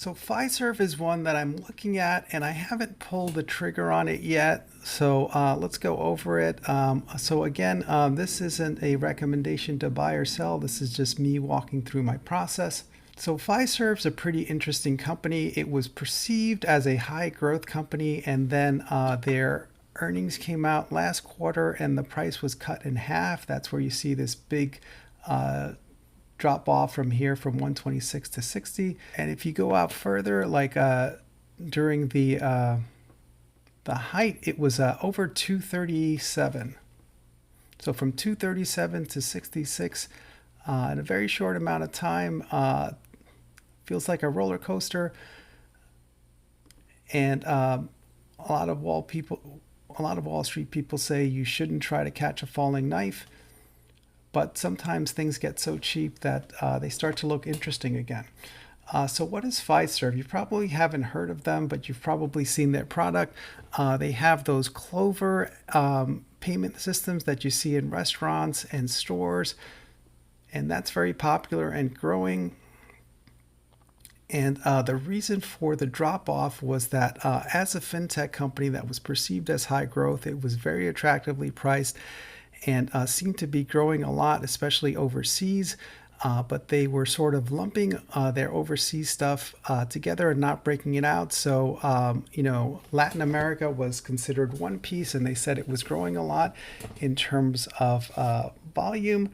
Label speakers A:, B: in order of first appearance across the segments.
A: So Fiserv is one that I'm looking at, and I haven't pulled the trigger on it yet. So let's go over it. So again, this isn't a recommendation to buy or sell. This is just me walking through my process. So Fiserv's a pretty interesting company. It was perceived as a high growth company, and then their earnings came out last quarter, and the price was cut in half. That's where you see this big drop off from here from 126 to 60. And if you go out further, like during the height, it was over 237. So from 237 to 66 in a very short amount of time, feels like a roller coaster. And a lot of Wall Street people say you shouldn't try to catch a falling knife. But sometimes things get so cheap that they start to look interesting again. So what is Fiserv? You probably haven't heard of them, but you've probably seen their product. They have those Clover payment systems that you see in restaurants and stores, and that's very popular and growing. And the reason for the drop off was that as a fintech company that was perceived as high growth, it was very attractively priced and seemed to be growing a lot, especially overseas. But they were sort of lumping their overseas stuff together and not breaking it out. So, Latin America was considered one piece, and they said it was growing a lot in terms of volume.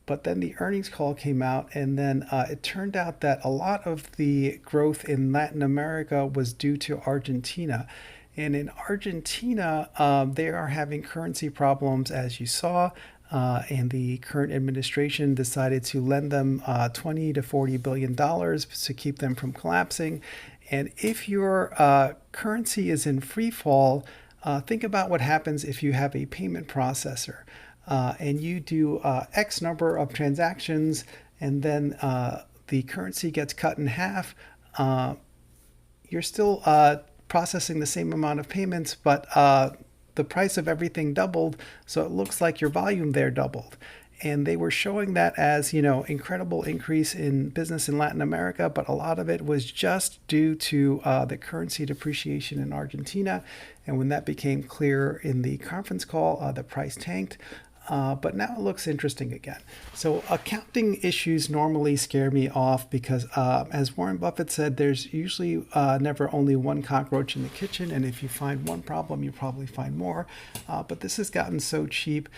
A: But then the earnings call came out, and then it turned out that a lot of the growth in Latin America was due to Argentina. And in Argentina, they are having currency problems, as you saw, and the current administration decided to lend them $20 to $40 billion to keep them from collapsing. And if your currency is in free fall, think about what happens if you have a payment processor and you do X number of transactions, and then the currency gets cut in half. You're still processing the same amount of payments, but the price of everything doubled, so it looks like your volume there doubled. And they were showing that as, incredible increase in business in Latin America, but a lot of it was just due to the currency depreciation in Argentina. And when that became clear in the conference call, the price tanked. But now it looks interesting again. So accounting issues normally scare me off because, as Warren Buffett said, there's usually never only one cockroach in the kitchen. And if you find one problem, you probably find more. But this has gotten so cheap.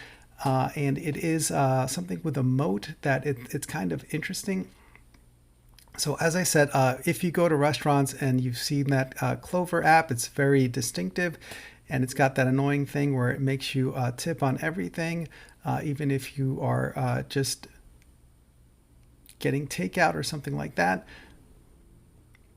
A: And it is something with a moat that it's kind of interesting. So as I said, if you go to restaurants and you've seen that Clover app, it's very distinctive. And it's got that annoying thing where it makes you tip on everything, even if you are just getting takeout or something like that.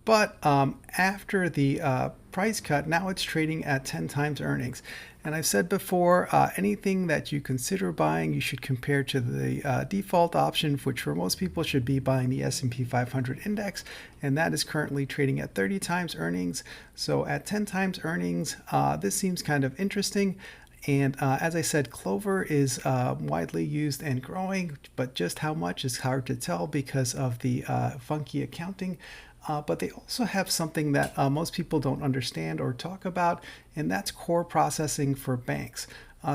A: But after the price cut, now it's trading at 10 times earnings. And I've said before, anything that you consider buying, you should compare to the default option, which for most people should be buying the S&P 500 index. And that is currently trading at 30 times earnings. So at 10 times earnings, this seems kind of interesting. And as I said, Clover is widely used and growing, but just how much is hard to tell because of the funky accounting. But they also have something that most people don't understand or talk about, and that's core processing for banks.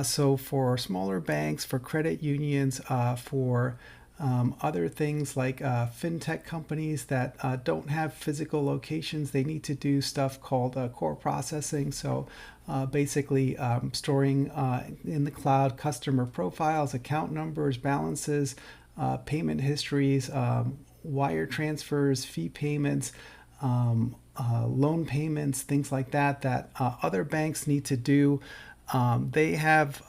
A: So for smaller banks, for credit unions, for other things like FinTech companies that don't have physical locations, they need to do stuff called core processing. So basically storing in the cloud customer profiles, account numbers, balances, payment histories, wire transfers, fee payments, loan payments, things like that other banks need to do. They have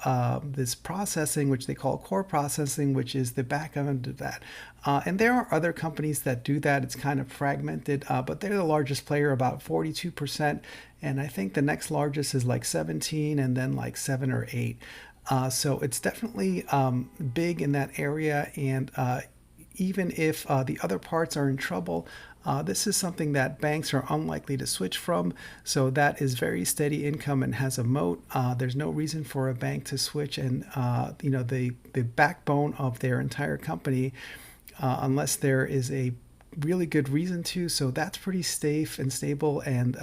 A: this processing, which they call core processing, which is the back end of that. And there are other companies that do that. It's kind of fragmented, but they're the largest player, about 42%. And I think the next largest is like 17, and then like 7 or 8. So it's definitely big in that area. And even if the other parts are in trouble, this is something that banks are unlikely to switch from. So that is very steady income and has a moat. There's no reason for a bank to switch, and the backbone of their entire company, unless there is a really good reason to. So that's pretty safe and stable. And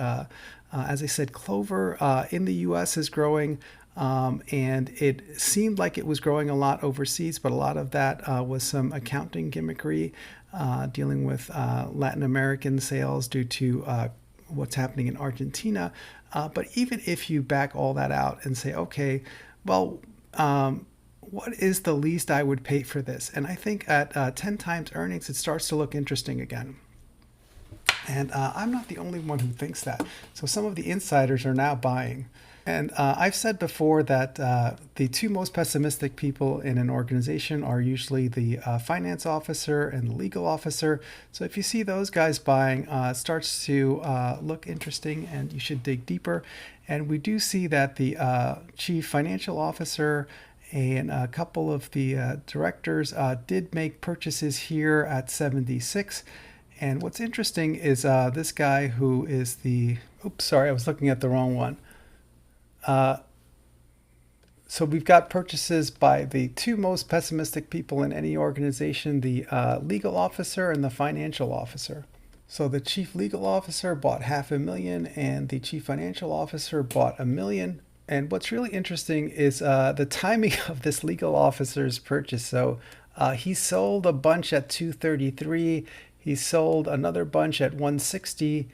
A: as I said, Clover in the US is growing. And it seemed like it was growing a lot overseas, but a lot of that was some accounting gimmickry dealing with Latin American sales due to what's happening in Argentina. But even if you back all that out and say, okay, well, what is the least I would pay for this? And I think at 10 times earnings, it starts to look interesting again. And I'm not the only one who thinks that. So some of the insiders are now buying. And I've said before that the two most pessimistic people in an organization are usually the finance officer and the legal officer. So if you see those guys buying, it starts to look interesting and you should dig deeper. And we do see that the chief financial officer and a couple of the directors did make purchases here at 76. And what's interesting is this guy who is the, oops, sorry, I was looking at the wrong one. So we've got purchases by the two most pessimistic people in any organization, the legal officer and the financial officer. So the chief legal officer bought $500,000 and the chief financial officer bought $1 million. And what's really interesting is the timing of this legal officer's purchase. So he sold a bunch at 233. He sold another bunch at 160.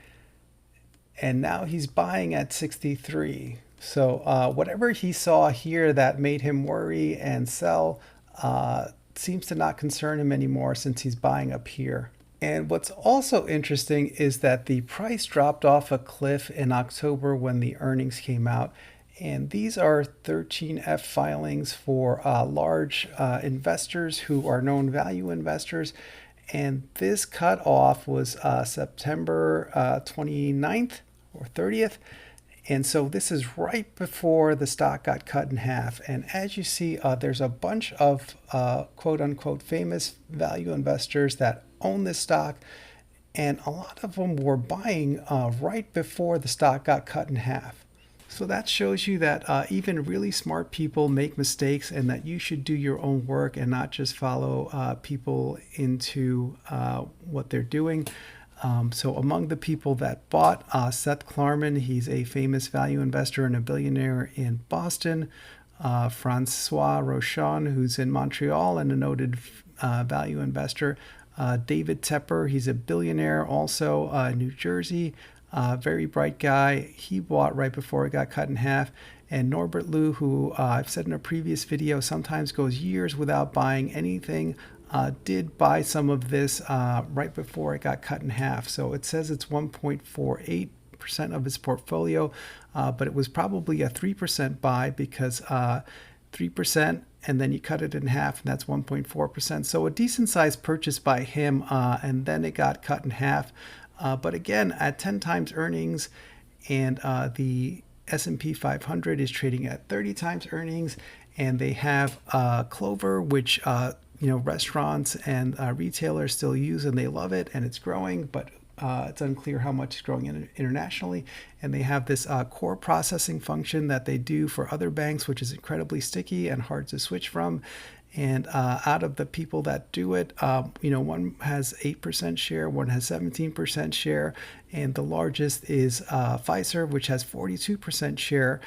A: And now he's buying at 63. So whatever he saw here that made him worry and sell seems to not concern him anymore since he's buying up here. And what's also interesting is that the price dropped off a cliff in October when the earnings came out. And these are 13F filings for large investors who are known value investors. And this cutoff was September 29th or 30th. And so this is right before the stock got cut in half. And as you see, there's a bunch of quote unquote famous value investors that own this stock. And a lot of them were buying right before the stock got cut in half. So that shows you that even really smart people make mistakes and that you should do your own work and not just follow people into what they're doing. So among the people that bought, Seth Klarman, he's a famous value investor and a billionaire in Boston. Francois Rochon, who's in Montreal and a noted value investor. David Tepper, he's a billionaire also in New Jersey. Very bright guy. He bought right before it got cut in half. And Norbert Liu, who I've said in a previous video, sometimes goes years without buying anything, did buy some of this right before it got cut in half. So it says it's 1.48% of his portfolio, but it was probably a 3% buy because 3% and then you cut it in half and that's 1.4%. So a decent sized purchase by him and then it got cut in half. But again, at 10 times earnings and the S&P 500 is trading at 30 times earnings and they have Clover, which restaurants and retailers still use and they love it and it's growing, but it's unclear how much it's growing internationally. And they have this core processing function that they do for other banks, which is incredibly sticky and hard to switch from. And out of the people that do it, one has 8% share, one has 17% share, and the largest is Fiserv, which has 42% share.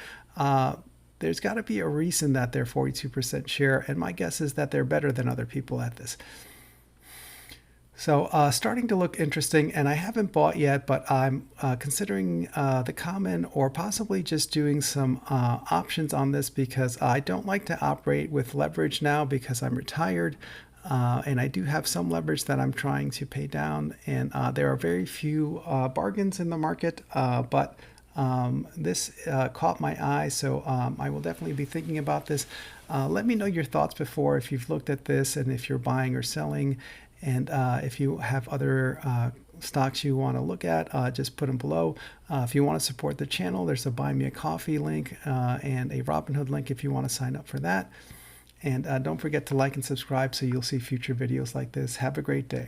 A: There's got to be a reason that they're 42% share, and my guess is that they're better than other people at this. So starting to look interesting, and I haven't bought yet, but I'm considering the common or possibly just doing some options on this because I don't like to operate with leverage now because I'm retired. And I do have some leverage that I'm trying to pay down, and there are very few bargains in the market, but this caught my eye, so I will definitely be thinking about this. Let me know your thoughts before if you've looked at this and if you're buying or selling. And if you have other stocks you want to look at, just put them below. If you want to support the channel, there's a Buy Me a Coffee link and a Robinhood link if you want to sign up for that. And don't forget to like and subscribe so you'll see future videos like this. Have a great day.